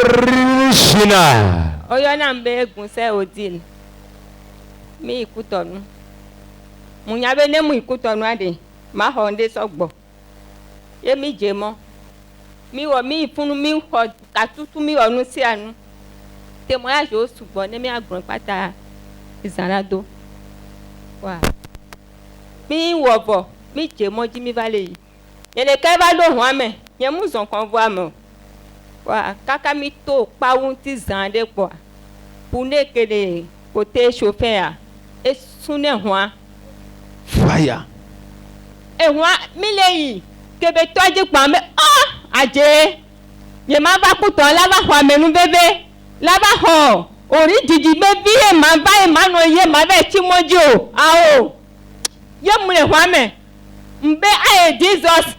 Original. Oyona mbe gunse odil. Mi ikutonu. Munyabe ne mu ikutonu ade. Ma honde sogbo. Ye mi jemo. Mi wo mi funu mi ho katutu mi onu si anu. Témoignage o sugbo ne mi agbon pata izarado. Wa. Mi wo bo, mi jemo ji mi vale yi. Yele ke ba lo hwan me, ye mu zon kon vo amo. Wa, kaka mi to pa un ti zande po. Pune kede côté chauffeur e sune hwan. Fire. E hwan mi le yi kebe toji pa me aje. Ye ma ba puton la ba hwan me nu bebe. La ba ho. Ori jiji bebi e ma ba e ma no ye ma be ti mojo. Ao. Ye mu le hwan me. Mbe aye Jesus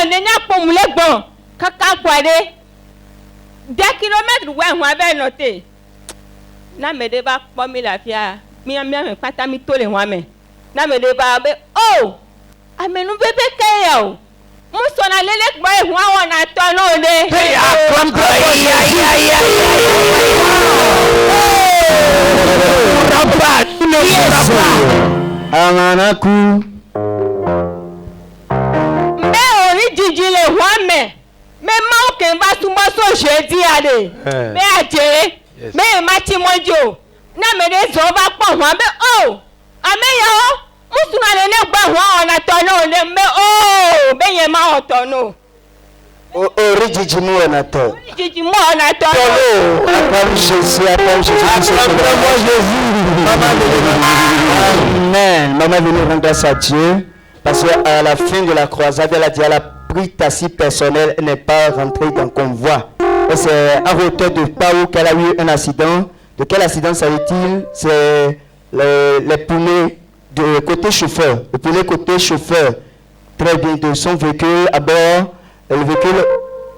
anenya pomule gbon. Kaka kwade. 2 kilomètres ouais hwan be noté. Na me de ba po mi la fia. Mi me pata mi to le hwan me. Na me de ba be amenu bebe ke yo. Mo so na lele gbo e hwan wona to no de. Hey, come to Amanaku. Mbe ori jiji le hwan me. Me ma o ke ba sumo so se di ade. Me aje. Me ma ti mojo. Na me de zo ba po hwan be ameyo. Mo so na lele gbo hwan wona to no de me be ye ma o to no. Origigi mu na to. Origigi mu na to. Appelle Jésus. Amen. Maman venue rendre grâce à Dieu parce qu'à la fin de la croisade, elle a dit elle a pris taxi personnel, elle n'est pas rentrée dans convoi. Et c'est à hauteur de Pau qu'elle a eu un accident. De quel accident s'agit-il? C'est les poulets de côté chauffeur. Le poulet côté chauffeur. Très bien, de son véhicule à bord. Le véhicule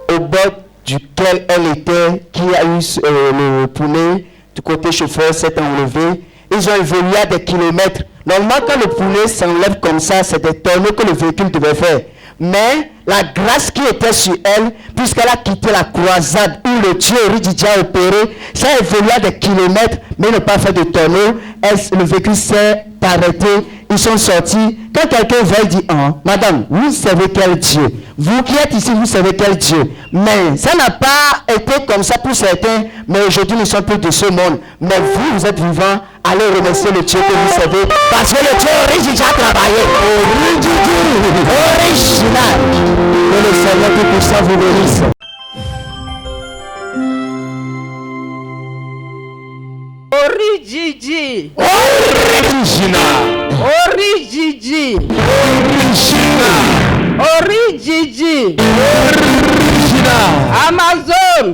au bord duquel elle était, qui a eu le poulet du côté chauffeur s'est enlevé. Ils ont évolué à des kilomètres. Normalement, quand le poulet s'enlève comme ça, c'est des tonneaux que le véhicule devait faire. Mais la grâce qui était sur elle, puisqu'elle a quitté la croisade où le Dieu Rididi a opéré, ça a évolué à des kilomètres, mais n'a pas fait de tonneaux. Le véhicule s'est arrêté. Ils sont sortis. Quand quelqu'un va dire, madame, vous savez quel Dieu? Vous qui êtes ici, vous savez quel Dieu? Mais ça n'a pas été comme ça pour certains. Mais aujourd'hui, nous sommes plus de ce monde. Mais vous, vous êtes vivants. Allez remercier le Dieu que vous savez. Parce que le Dieu original a travaillé. Original. Que le Seigneur Tout-Puissant vous bénisse. Origigi. Original. Origigi. Original. Origigi. Original. Amazon.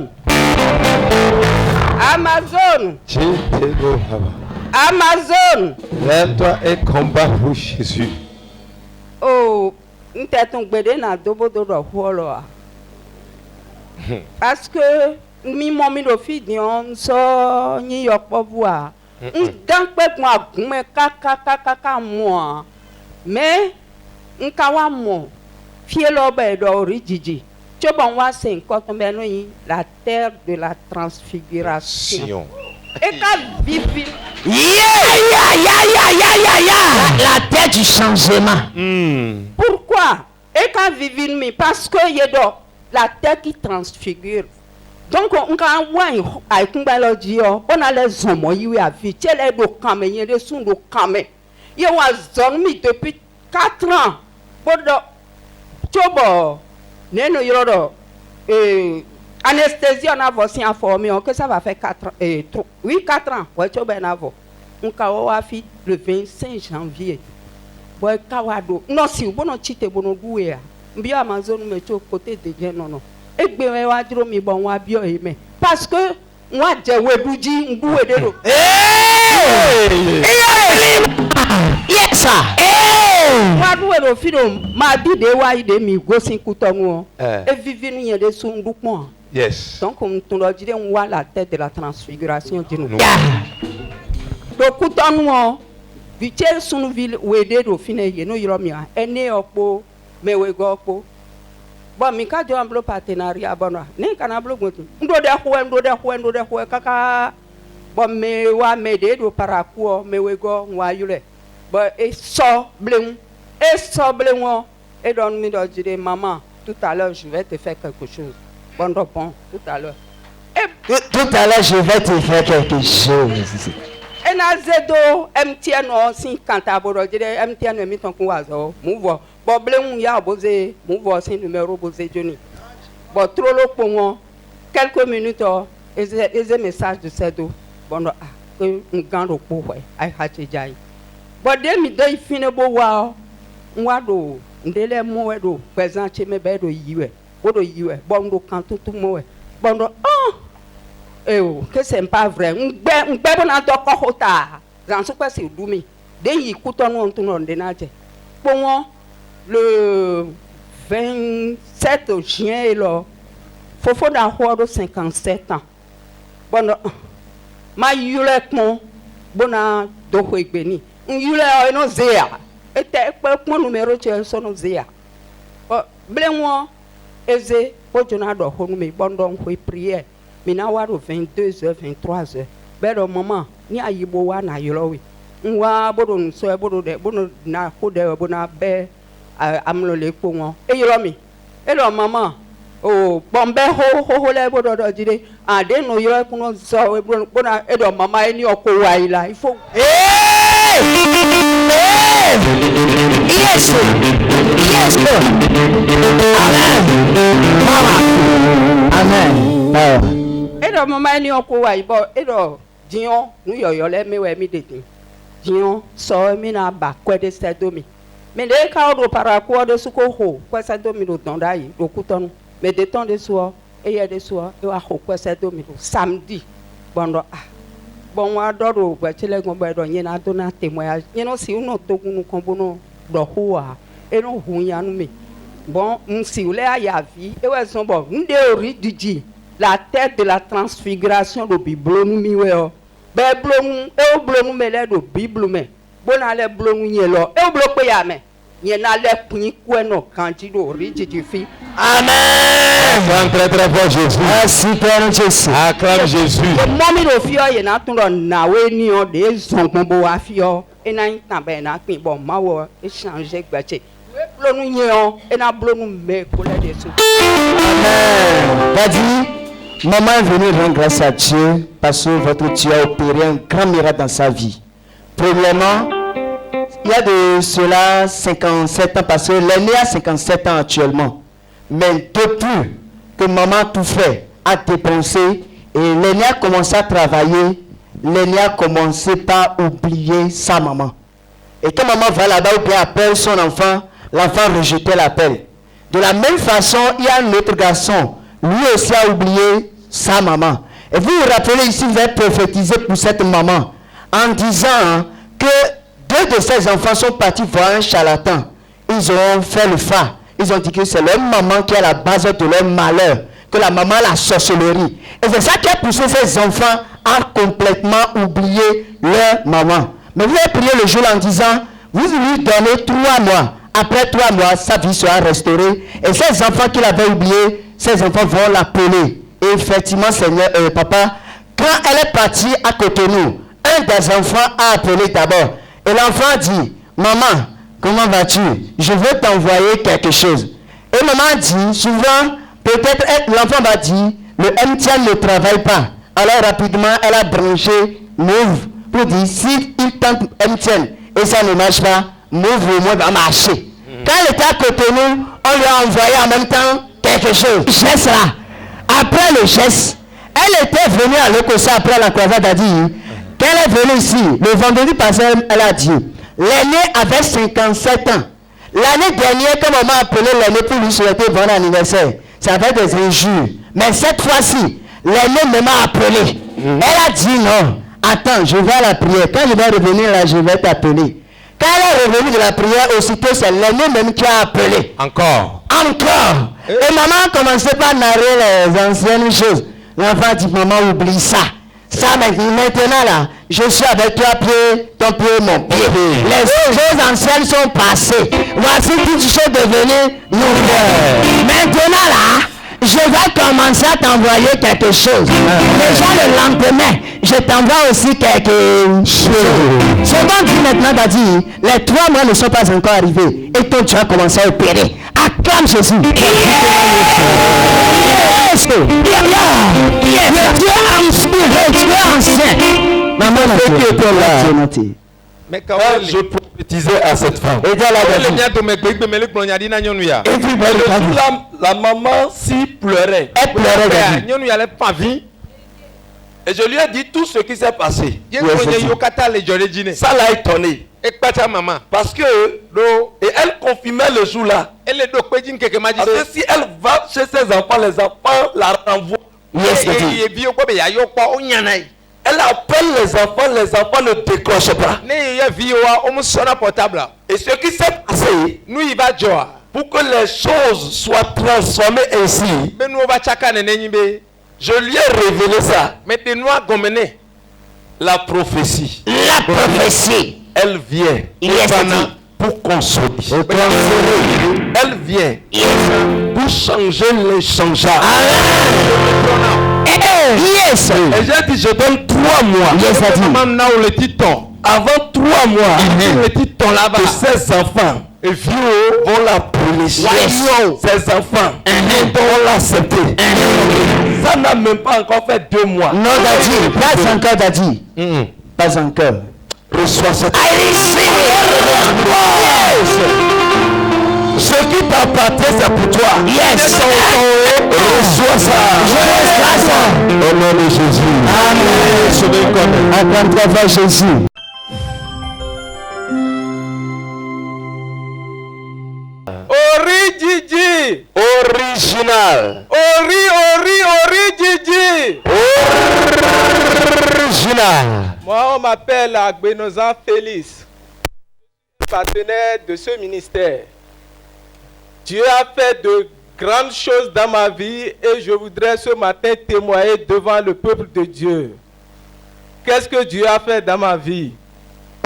Amazon. Amazon. Lève-toi et combat pour Jésus. Oh, n't'es gbede na dobodo do huolo. Parce que mi momi do fi dion so ni yopo bua. N'dan pe kun agun me kaka mo. Mais nkawa mo fie lo be do origigi. Tu bon wa c'est encore tomber la terre de la transfiguration. Et quand vivi La terre du changement. Pourquoi? Et quand vivi mi parce que y a la terre qui transfigure. Donc on quand ouais ay kumbalo dio on a les hommes yi a vie tele do kame y de sun do kame. Y wa zon mi depuis 4 ans. Bodo chobo neno yoro anesthésie on a voici informé que ça va faire 4 ans ouais chobo en avo on ka wa fi le 25 janvier boy kawado non si bono chite bono guea mbi Amazon me cho côté de gen non egbe wa dro mi bon wa bio eme parce que wa je webuji nguwe de lo Yes sir. Wa duwe do fi do ma di de wa ide mi go sin kutonwo e vivi nu yen de sun dupon. Yes. Donc on to dire on voit la tête de la transfiguration de nous. Do kutonwo vitel sunu ville wede do fine ye no yoro mi ene opo mewe go opo Bon, mi ka jo amblo partenariat bon. Ni kana amblo gotu. Ndo de ho kaka. Bon me wa me de do parakuo me wego nwa yule. Bon et so bleng. Et donne mi do dire maman, tout à l'heure je vais te faire quelque chose. Bon tout à l'heure. Tout à l'heure, je vais te faire quelque chose. Et na zedo MTN o 50 aboro dire MTN mi ton kun wazo move bo blemu ya boze move sin numéro boze joni bo trop lo po won quelques minutes eze message de zedo bon que ngando po we ai ha che jai bo de mi dai fine bo wa nwado ndele mo we do present che me be do yiwe bo do yiwe bo ndo kan tutu mo we bo ndo que c'est pas vrai. On peut pas d'accord hota. J'en suis pas sûr d'où mais dès il coûte on tourne de nager. Bon le 27 juin là, faut d'avoir 57 ans. Bon ma yule mon bona do ko igbeni. Yule no zea. Était pas mon numéro tu son zea. Blenwo eze po jona do ho me bon don ko prière. Mina waro 22h 23h bedo mama ni ayibo wa na yolowi nwa bodo nso bodo de bodo na ko de bodo be amlo le po won eyiromi elo mama o bombe ho le bodo do jide ade no yoro kuno so bodo edo mama eni oko wa ila ifo Yes, Amen. Edo mama ni oko wa ibo edo dion nu yoyo le mi we mi dete dion so mi na ba kwede sedomi me de ka odo para ko de suko ho kwa sedomi do don dai do kutonu me de ton de so e ye de so e wa ho kwa sedomi do samedi bondo bon wa do gba chele gon ba do yin na do na temo ya yin no si uno togun kon bono do ho wa e no hu yan mi bon nsi ule aya vi e we so bon nde ori diji la tête de la transfiguration de Bible nous miwe be blonu e blonu mele do Bible me bona le blonu yelo e blo pe ya me yen na le pin ku eno kanji do ri fi. Amen. Acclame très très fort Jésus. Merci Père Jésus. Acclame Jésus. E momi do fi o yen na tun lo na we ni o de zongbon bo wa fi o e na tan be na pin bo mawo e changer gbache we blonu yen o e na blonu me ko le de so. Amen. Daddy, maman est venue rendre grâce à Dieu parce que votre Dieu a opéré un grand miracle dans sa vie. Premièrement, il y a de cela 57 ans parce que l'aîné a 57 ans actuellement. Mais depuis que maman a tout fait, a dépensé et l'aîné a commencé à travailler, l'aîné a commencé par oublier sa maman. Et quand maman va là-bas ou bien appelle son enfant, l'enfant rejetait l'appel. De la même façon, il y a un autre garçon. Lui aussi a oublié sa maman. Et vous vous rappelez ici, vous avez prophétisé pour cette maman en disant que 2 de ses enfants sont partis voir un charlatan. Ils ont fait le phare. Ils ont dit que c'est leur maman qui est à la base de leur malheur. Que la maman a la sorcellerie. Et c'est ça qui a poussé ces enfants à complètement oublier leur maman. Mais vous avez prié le jour en disant, vous lui donnez 3 mois. Après 3 mois, sa vie sera restaurée. Et ces enfants qu'il avait oubliés, ces enfants vont l'appeler. Et effectivement, Seigneur, papa, quand elle est partie à Cotonou, un des enfants a appelé d'abord. Et l'enfant dit, maman, comment vas-tu? Je veux t'envoyer quelque chose. Et maman dit, souvent, peut-être l'enfant va dire, le MTN ne travaille pas. Alors rapidement, elle a branché Move pour dire, si il tente MTN et ça ne marche pas, Move au moins va marcher. Quand elle était à Cotonou, on lui a envoyé en même temps quelque chose. Geste là. Après le geste, elle était venue à l'Ecossa après la croisade a dit, quand elle est venue ici, le vendredi passé, elle a dit, l'aîné avait 57 ans. L'année dernière, quand maman a appelé l'aîné pour lui souhaiter bon anniversaire, ça avait des injures. Mais cette fois-ci, l'aîné m'a appelé. Elle a dit non, attends, je vais à la prière. Quand je vais revenir là, je vais t'appeler. Quand elle est revenue de la prière, aussitôt c'est l'aîné même qui a appelé. Encore. Et maman a commencé par narrer les anciennes choses. L'enfant dit, maman, oublie ça. Ça, maintenant là, je suis avec toi, pied, ton pied, mon pied. Les choses anciennes sont passées. Voici toutes choses devenues nouvelles. Maintenant là, je vais commencer à t'envoyer quelque chose. Déjà le lendemain, je t'envoie aussi quelque chose. Ce dont dit maintenant t'as dit, les 3 mois ne sont pas encore arrivés. Et toi tu vas commencer à opérer. Acclame Jésus. Yes! Dieu inspiré, Dieu ancien. Maman, qui était là? Mais quand je prophétisais à cette femme. La maman s'y pleurait. Elle pleurait. Et je lui ai dit tout ce qui s'est passé. Ça l'a étonné. Parce que et elle confirmait le jour-là. Parce que si elle va chez ses enfants, les enfants la renvoient. Elle appelle les enfants ne décrochent pas. Et ce qui s'est passé, pour que les choses soient transformées ainsi, je lui ai révélé ça. La prophétie. La prophétie. Elle vient pour consoler. Elle vient pour changer les changeables. Yes. Et j'ai dit, je donne 3 mois. Yes, Avant 3 mois, de ces enfants vont la police. Ces enfants vont l'accepter. Ça n'a même pas encore fait 2 mois. Non, Daddy, pas encore, Daddy. Pas encore. Reçois cette. I receive it. Ce qui t'appartient, c'est pour toi. Yes. Reçois ça. Je reçois ça. Au nom de Jésus. Amen. Acclame très fort Jésus. Origigi. Original. Origigi. Original. Moi, on m'appelle Agbenoza Félix, partenaire de ce ministère. Dieu a fait de grandes choses dans ma vie et je voudrais ce matin témoigner devant le peuple de Dieu. Qu'est-ce que Dieu a fait dans ma vie?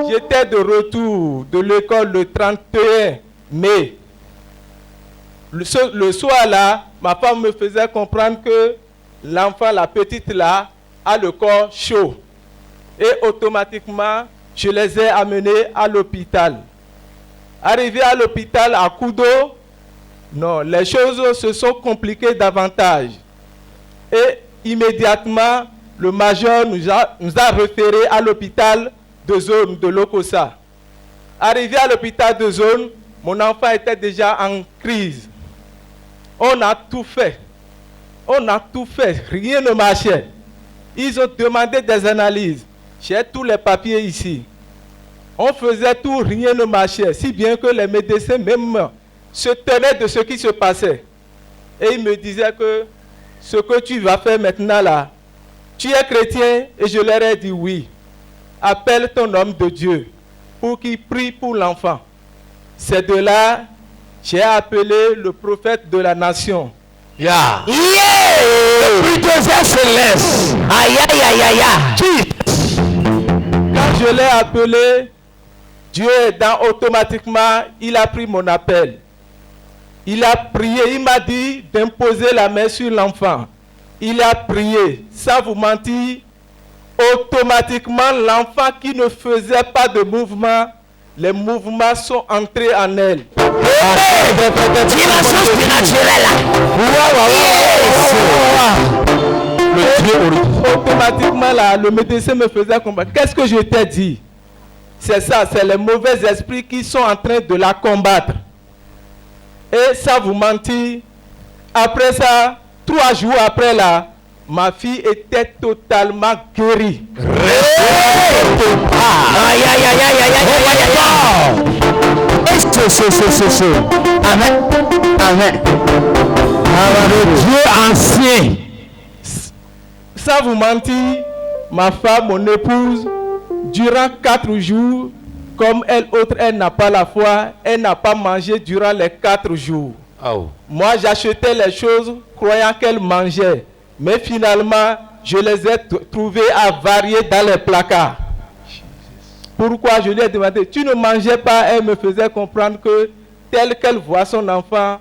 J'étais de retour de l'école le 31 mai. Le soir là, ma femme me faisait comprendre que l'enfant, la petite là, a le corps chaud. Et automatiquement, je les ai amenés à l'hôpital. Arrivé à l'hôpital à coup d'eau, non, les choses se sont compliquées davantage. Et immédiatement, le major nous a référés à l'hôpital de zone de Lokossa. Arrivé à l'hôpital de zone, mon enfant était déjà en crise. On a tout fait. Rien ne marchait. Ils ont demandé des analyses. J'ai tous les papiers ici. On faisait tout, rien ne marchait. Si bien que les médecins même se tenaient de ce qui se passait. Et ils me disaient que ce que tu vas faire maintenant là, tu es chrétien? Et je leur ai dit oui. Appelle ton homme de Dieu pour qu'il prie pour l'enfant. C'est de là j'ai appelé le prophète de la nation. Yeah. Le bulldozer céleste. Aïe, aïe, aïe, aïe, aïe. Quand je l'ai appelé, Dieu aidant automatiquement, il a pris mon appel. Il a prié, il m'a dit d'imposer la main sur l'enfant. Il a prié, sans vous mentir, automatiquement l'enfant qui ne faisait pas de mouvement, les mouvements sont entrés en elle. Dimension spirituelle. Automatiquement là, le médecin me faisait combattre. Qu'est-ce que je t'ai dit? C'est ça, c'est les mauvais esprits qui sont en train de la combattre. Et ça vous mentir, après ça, 3 jours après là, ma fille était totalement guérie. Aïe, aïe, aïe, aïe, aïe, aïe, aïe. Amen. Dieu ancien. Sans vous mentir, ma femme, mon épouse, durant 4 jours, comme elle autre, elle n'a pas la foi, elle n'a pas mangé durant les 4 jours. Oh. Moi, j'achetais les choses croyant qu'elle mangeait. Mais finalement, je les ai trouvés avariés dans les placards. Pourquoi je lui ai demandé, tu ne mangeais pas? Elle me faisait comprendre que tel qu'elle voit son enfant,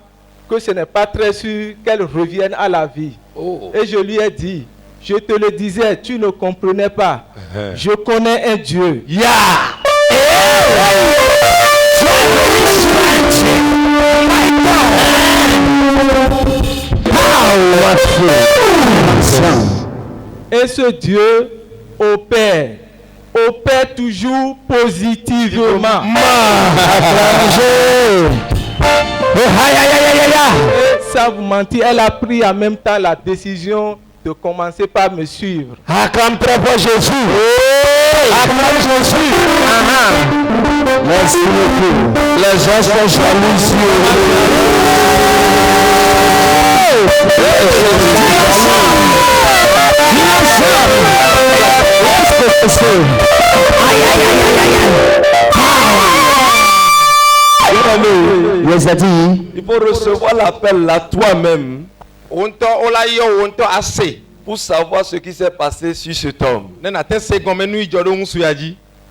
que ce n'est pas très sûr qu'elle revienne à la vie. Oh. Et je lui ai dit, je te le disais, tu ne comprenais pas. Je connais un Dieu. Et ce Dieu opère toujours positivement. Et sans vous mentir, elle a pris en même temps la décision de commencer par me suivre. Acclame très fort Jésus. Acclame Jésus. Merci beaucoup. Les gens sont jaloux. Il faut recevoir l'appel là toi-même pour savoir ce qui s'est passé sur cet homme.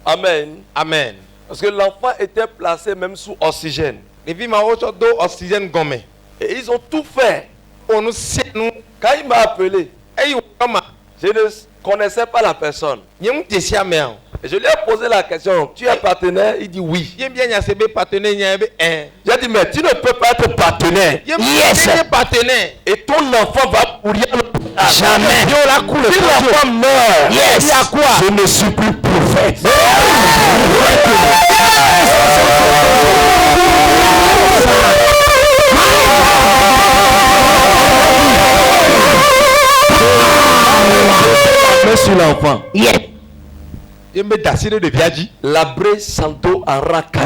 Amen. Amen. Parce que l'enfant était placé même sous oxygène. Et ils ont tout fait. Quand il m'a appelé, je ne connaissais pas la personne. Et je lui ai posé la question, tu es partenaire? Il dit oui. J'ai dit, mais tu ne peux pas être partenaire. Yes. Et ton enfant va pourrir. Jamais. Si l'enfant meurt, Yes. il y a quoi? Je ne suis plus prophète. Sur l'enfant. Yes. Labré santo araka.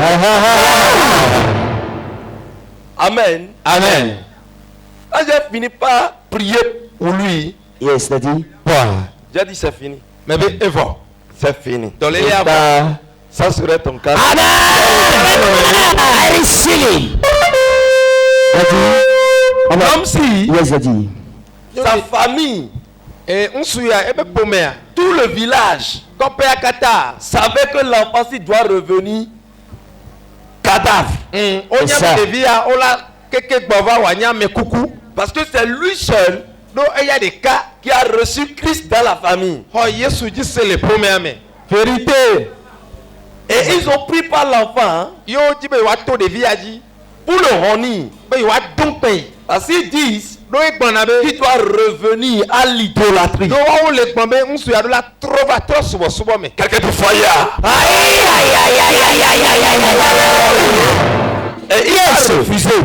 Amen. Amen. Quand j'ai fini par prier pour lui, Yes, daddy. j'ai dit c'est fini. Mais C'est fini. dans les Ça serait ton cas. Amen. Comme si Yes, daddy. sa famille, tout le village, savait que l'enfant s'il doit revenir cadavre. Parce que c'est lui seul qui a reçu Christ dans la famille. Vérité. Et ils ont pris par l'enfant pour le honir. Parce qu'ils disent qu'il doit revenir à l'idolâtrie. Quelqu'un de fire. Et il a refusé.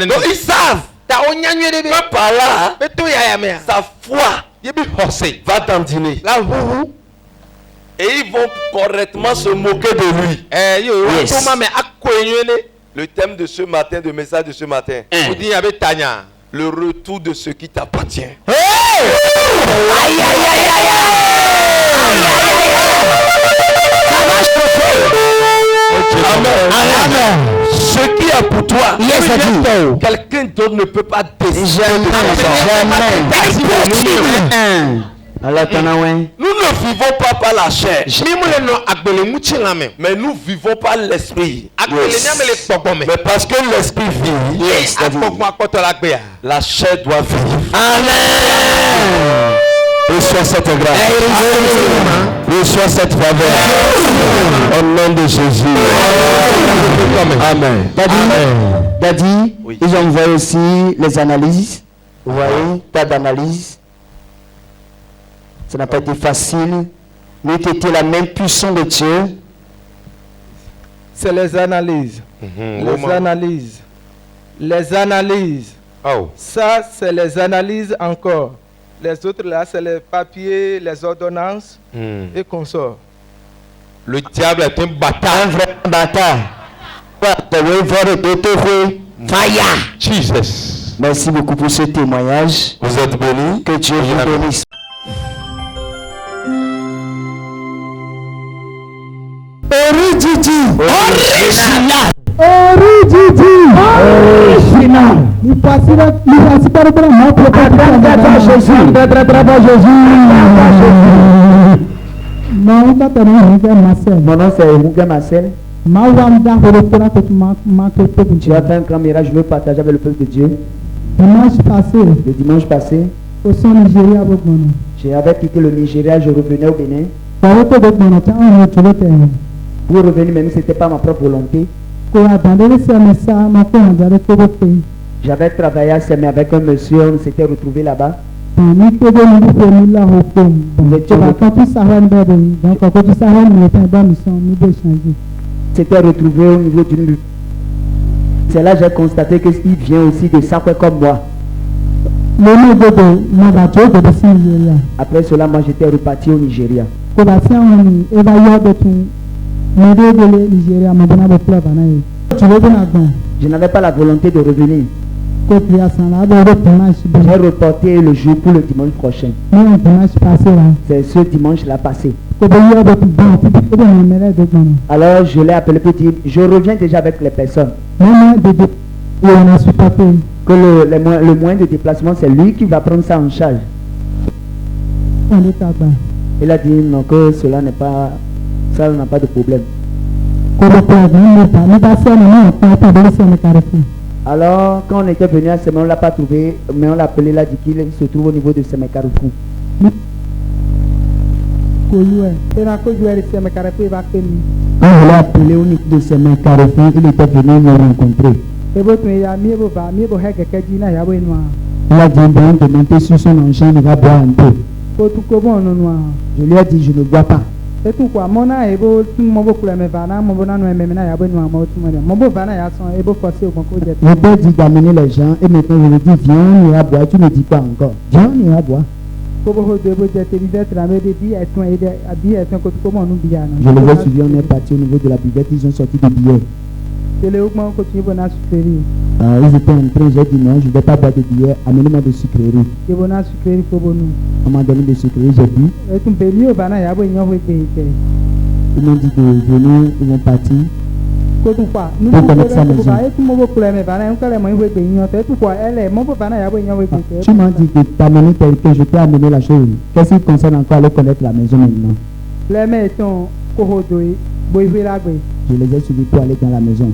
Donc ils savent que par là, sa foi va dandiner. Et ils vont correctement se moquer de lui. Yes. Le thème de ce matin, de message de ce matin, le retour de ce qui t'appartient. Amen. Ce qui est pour toi, quelqu'un d'autre ne peut pas décider. Nous ne vivons pas par la chair, mais nous vivons par l'esprit. Mais parce que l'esprit vit, la chair doit vivre. Amen. Reçois cette grâce. Reçois cette faveur. Au nom de Jésus. Amen. Daddy, Oui. ils ont envoyé aussi les analyses. Vous voyez, tas d'analyses. Ça n'a pas été facile. Mais c'était la même puissance de Dieu. C'est les analyses. Les analyses. Oh. Ça, c'est les analyses encore. Les autres là, c'est les papiers, les ordonnances et consorts. Le diable est un bâtard. Un vrai bâtard. Fire. Jesus. Merci beaucoup pour ce témoignage. Vous êtes bénis. Que Dieu vous bénisse. Original. Original. Mon nom c'est Muga Marcel. Tu as fait un grand miracle, je veux partager avec le peuple de Dieu. Le dimanche passé, j'avais quitté le Nigeria, je revenais au Bénin. Pour revenir, même si ce n'était pas ma propre volonté. J'avais travaillé à Semé avec un monsieur, on s'était retrouvé là-bas. S'était retrouvé au niveau d'une lutte. C'est là que j'ai constaté qu'il vient aussi de Sakwe comme moi. Après cela, moi j'étais reparti au Nigeria. Je n'avais pas la volonté de revenir. J'ai reporté le jour pour le dimanche prochain. C'est ce dimanche-là passé. Alors je l'ai appelé pour dire, je reviens déjà avec les personnes. Que le moyen de déplacement, c'est lui qui va prendre ça en charge. Il a dit non, que cela n'est pas, ça n'a pas de problème. Alors, quand on était venu à Semé, on ne l'a pas trouvé, mais on l'a appelé, il a dit qu'il se trouve au niveau de Semé Carrefour. Quand on l'a appelé au niveau de Semé Carrefour, il était venu me rencontrer. Il a dit, bon, de monter sur son engin, il va boire un peu. Je lui ai dit, je ne bois pas. Le père dit d'amener les gens et maintenant je lui dis, viens, on ira boire. Tu ne dis pas encore. Viens, on ira boire. Je les ai suivis, on est parti au niveau de la buvette, ils ont sorti des billets. Ils étaient en train, j'ai dit non, je ne vais pas boire de billets, amenez-moi des sucreries. On m'a donné des sucreries, j'ai bu. Ils m'ont dit de venir, ils vont partir. Pour connaître sa maison. Tu m'as dit de t'amener quelqu'un, je t'ai amené la chose. Qu'est-ce qui concerne encore aller connaître la maison maintenant? Je les ai suivis pour aller dans la maison.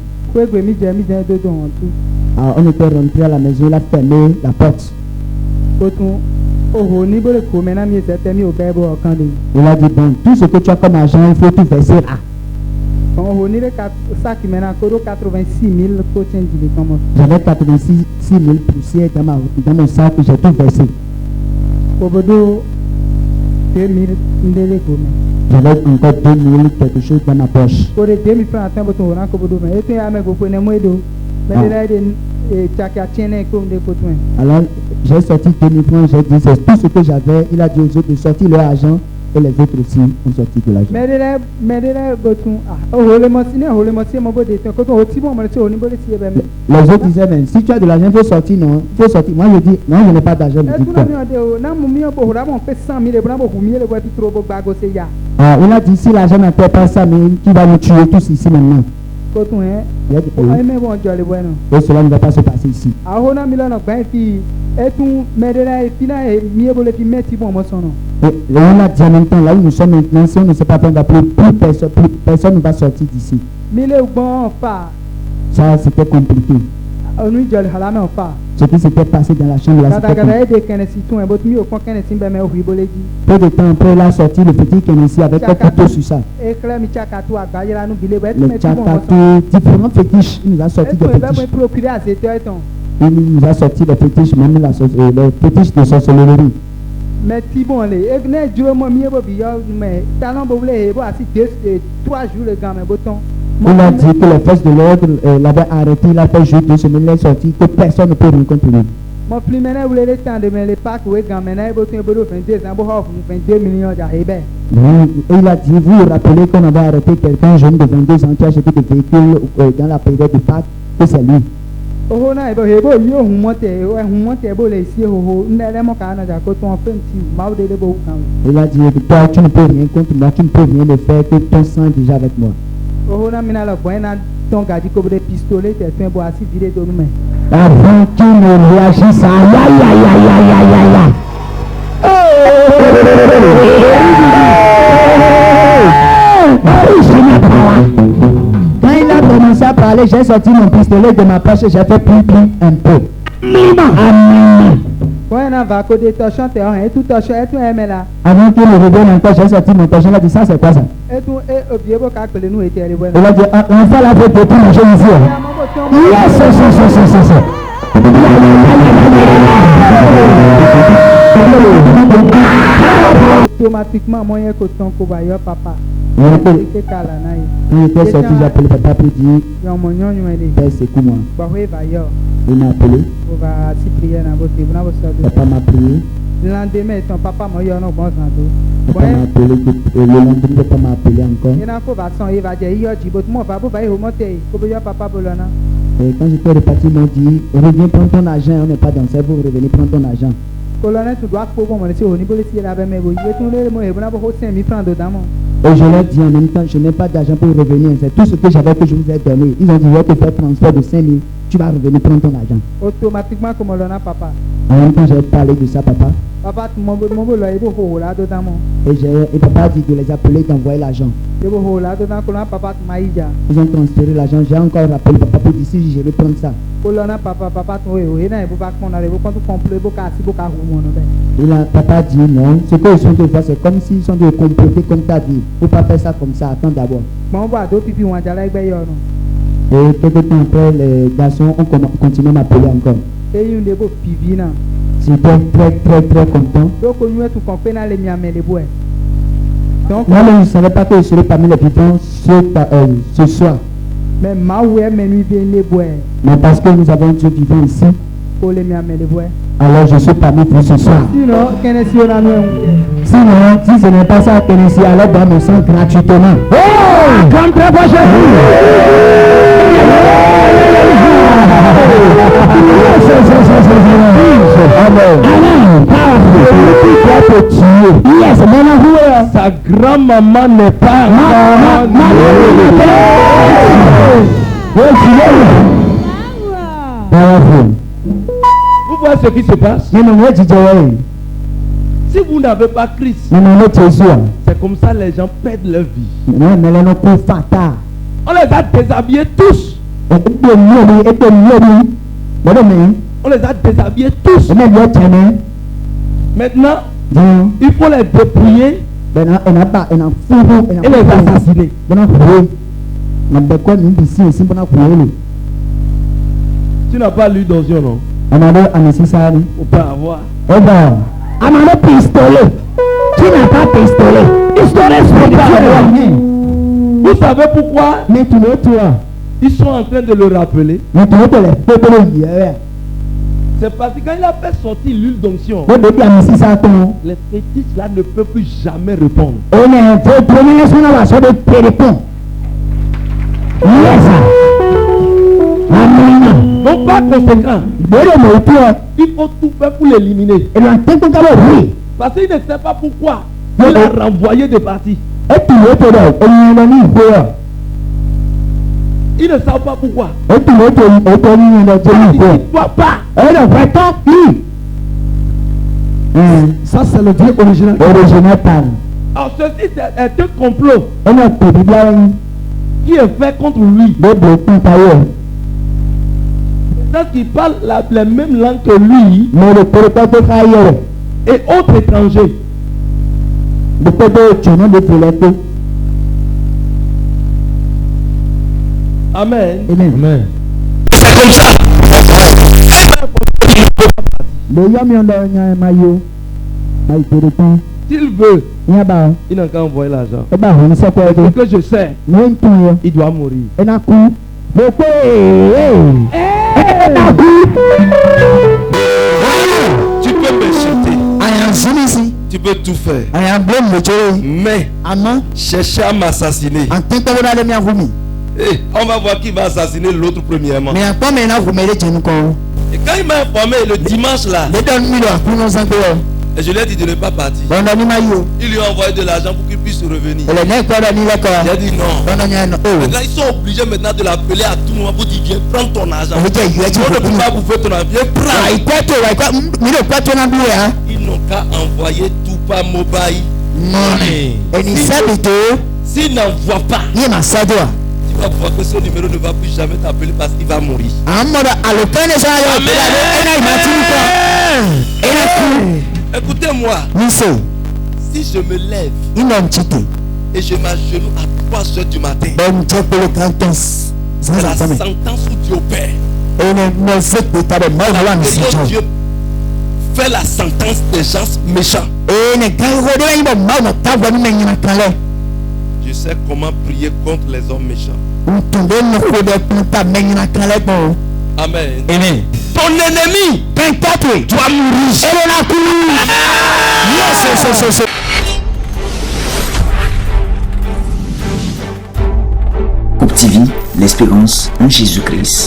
Alors, on était rentré à la maison, il a fermé la porte. Il a dit, bon, tout ce que tu as comme argent, il faut tout verser là. J'avais 86 000 poussières dans mon sac que j'ai tout versé. J'avais encore 2000 quelque chose dans ma poche. Alors j'ai sorti 2000 francs, j'ai dit c'est tout ce que j'avais. Il a dit aux autres de sortir leur argent et les autres aussi ont sorti de l'argent. Les autres disaient même si tu as de l'argent il faut sortir, non, il faut sortir. Moi je dis non, je n'ai pas d'argent. Il a dit si l'argent n'était pas 100 000, qui va nous tuer tous ici maintenant. Il a dit et cela ne va pas se passer ici. Et on a dit en même temps, là où nous sommes maintenant, si on ne sait pas prendre plus personne ne va sortir d'ici. Ça c'était compliqué. Ce qui s'était passé dans la chambre là, c'était peu de temps après, il a sorti le petit Kennedy avec un couteau sur ça. Le tchakatou, différents fétiches, il nous a sorti des fétiches. Il nous a sorti des fétiches, même les fétiches de sorcellerie. Mais si bon, il a dit que les forces de l'ordre l'avaient arrêté, il a fait juste 2 semaines, il est sorti, que personne ne peut rien contre lui. Il a dit, vous vous rappelez qu'on avait arrêté quelqu'un jeune de 22 ans qui a acheté des véhicules dans la période de Pâques, que c'est lui. Il a dit, toi tu ne peux rien contre moi, tu ne peux rien me faire, que ton sang est déjà avec moi. Avant qu'il ne réagisse, aïe aïe aïe aïe aïe aïe aïe aïe. Quand il a commencé à parler, j'ai sorti mon pistolet de ma poche et j'ai fait pli un peu. Amen. Avant qu'il ne revienne encore, j'ai sorti mon torchon. Il a dit ça, c'est quoi ça? Il a dit l'enfant l'a fait tout manger ici. Yes, yes. Automatiquement, moi, je suis papa. Il était sorti, j'ai appelé papa pour dire Père, c'est comment? Il m'a appelé. Papa m'a prié. Le lendemain, ton papa m'a dit non, bon sang. Papa m'a appelé. Le lendemain, papa m'a appelé encore. Et quand j'étais reparti, ils m'ont dit reviens prendre ton argent, on n'est pas dans ça, vous revenez prendre ton argent. Et je leur dis en même temps, je n'ai pas d'argent pour revenir, c'est tout ce que j'avais que je vous ai donné. Ils ont dit, je vais te faire transfert de 5 000, tu vas revenir prendre ton argent. Automatiquement, comme on a papa. En même temps, j'ai parlé de ça, papa. Papa, et papa a dit de les appeler, d'envoyer l'argent. Ils ont transféré l'argent, j'ai encore rappelé papa pour dire si je vais prendre ça. Et là, papa a dit non, ce qu'ils sont de faire, c'est comme s'ils sont de comploter comme tu as dit. Il ne faut pas faire ça comme ça, attends d'abord. Et quelques temps après, les garçons ont continué à m'appeler encore. J'étais très content. Moi, je ne savais pas que je serais parmi les vivants ce soir. Mais parce que nous avons Dieu vivant ici, alors je suis parmi vous ce soir. Sinon, si ce n'est pas ça, Tennessee, alors dans mon sang gratuitement. Oh! Comme très prochain! Yes, sa grand-maman n'est pas Vous voyez ce qui se passe? Si vous n'avez pas Christ, c'est comme ça les gens perdent leur vie. On les a déshabillés tous. On les a déshabillés tous. Maintenant, il faut les dépouiller et les assassiner. Tu n'as pas lu dans un nom. Faut pas avoir. Amano pistolet. Tu n'as pas pistolet. Pistolet spirituel. Vous savez pourquoi Mais tu veux toi. ils sont en train de le rappeler? Mais tu veux te les péter. C'est parce que quand il a fait sortir l'huile d'onction, les fétiches là ne peuvent plus jamais répondre. Donc par conséquent, il faut tout faire pour l'éliminer. Parce qu'il ne sait pas pourquoi il a renvoyé des parties. Ils ne savent pas pourquoi. Il ne doit pas. Ça c'est le Dieu original. Alors ceci est un complot qui est fait contre lui. Parce qu'il parle la même langue que lui et autres étrangers. Amen. Amen. C'est comme ça. S'il veut, il n'a qu'à envoyer l'argent. Ce que je sais, il doit mourir. Tu peux me jeter. Tu peux tout faire. Mais chercher à m'assassiner. On va voir qui va assassiner l'autre premièrement. Et quand il m'a informé le dimanche là, et je lui ai dit de ne pas partir. Il lui a envoyé de l'argent pour qu'il puisse revenir. J'ai dit non. Maintenant ils sont obligés maintenant de l'appeler à tout moment pour dire viens prendre ton argent. On ne peut pas bouffer ton argent. Ils n'ont qu'à envoyer tout par mobile. S'ils n'envoient pas, tu vas voir que ce numéro ne va plus jamais t'appeler parce qu'il va mourir. Écoutez-moi. Si je me lève et je m'agenouille à 3 heures du matin, c'est la sentence où Dieu opère. Dieu fait la sentence des gens méchants. Je sais comment prier contre les hommes méchants. Amen. Amen. Ton ennemi doit mourir. Coupe TV, l'espérance en Jésus-Christ.